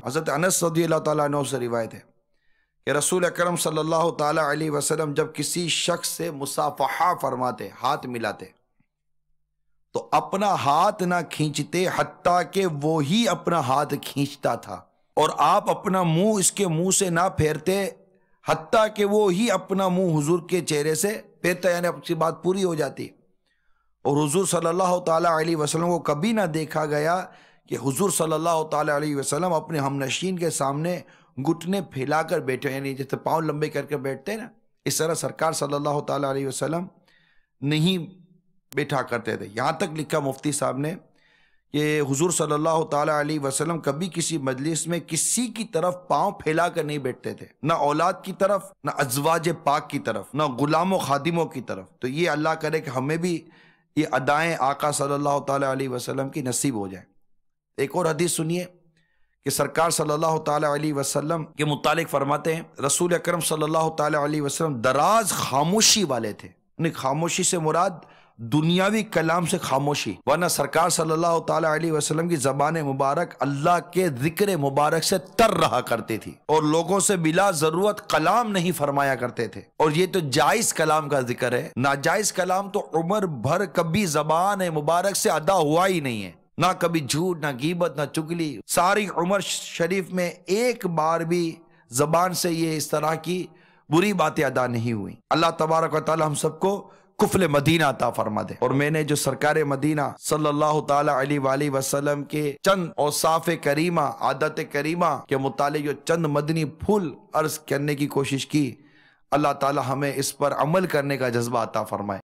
حضرت انس رضی اللہ تعالیٰ عنہ سے روایت ہے کہ رسول اکرم صلی اللہ تعالیٰ علیہ وسلم جب کسی شخص سے مصافحہ فرماتے، ہاتھ ملاتے، تو اپنا ہاتھ نہ کھینچتے حتیٰ کہ وہی اپنا ہاتھ کھینچتا تھا، اور آپ اپنا منہ اس کے منہ سے نہ پھیرتے حتیٰ کہ وہی اپنا منہ حضور کے چہرے سے پھیرتا، یعنی آپ کی بات پوری ہو جاتی۔ اور حضور صلی اللہ تعالیٰ علیہ وسلم کو کبھی نہ دیکھا گیا کہ حضور صلی اللہ تعالیٰ علیہ وسلم اپنے ہمنشین کے سامنے گھٹنے پھیلا کر بیٹھے، یعنی جیسے پاؤں لمبے کر کے بیٹھتے ہیں نا، اس طرح سرکار صلی اللہ تعالیٰ علیہ وسلم نہیں بیٹھا کرتے تھے۔ یہاں تک لکھا مفتی صاحب نے کہ حضور صلی اللہ تعالیٰ علیہ وسلم کبھی کسی مجلس میں کسی کی طرف پاؤں پھیلا کر نہیں بیٹھتے تھے، نہ اولاد کی طرف، نہ ازواج پاک کی طرف، نہ غلام و خادموں کی طرف۔ تو یہ اللہ کرے کہ ہمیں بھی یہ ادائیں آقا صلی اللہ تعالیٰ علیہ وسلم کی نصیب ہو جائیں۔ ایک اور حدیث سنیے کہ سرکار صلی اللہ تعالیٰ علیہ وسلم کے متعلق فرماتے ہیں، رسول اکرم صلی اللہ تعالیٰ علیہ وسلم دراز خاموشی والے تھے۔ خاموشی سے مراد دنیاوی کلام سے خاموشی، ورنہ سرکار صلی اللہ تعالیٰ علیہ وسلم کی زبان مبارک اللہ کے ذکر مبارک سے تر رہا کرتی تھی، اور لوگوں سے بلا ضرورت کلام نہیں فرمایا کرتے تھے۔ اور یہ تو جائز کلام کا ذکر ہے، ناجائز کلام تو عمر بھر کبھی زبان مبارک سے ادا ہوا ہی نہیں ہے، نہ کبھی جھوٹ، نہ غیبت، نہ چگلی۔ ساری عمر شریف میں ایک بار بھی زبان سے یہ اس طرح کی بری باتیں ادا نہیں ہوئی۔ اللہ تبارک و تعالی ہم سب کو کفل مدینہ عطا فرما دے۔ اور میں نے جو سرکار مدینہ صلی اللہ تعالی علیہ وآلہ وسلم کے چند اوصاف کریمہ، عادت کریمہ کے متعلق جو چند مدنی پھول عرض کرنے کی کوشش کی، اللہ تعالی ہمیں اس پر عمل کرنے کا جذبہ عطا فرمائے۔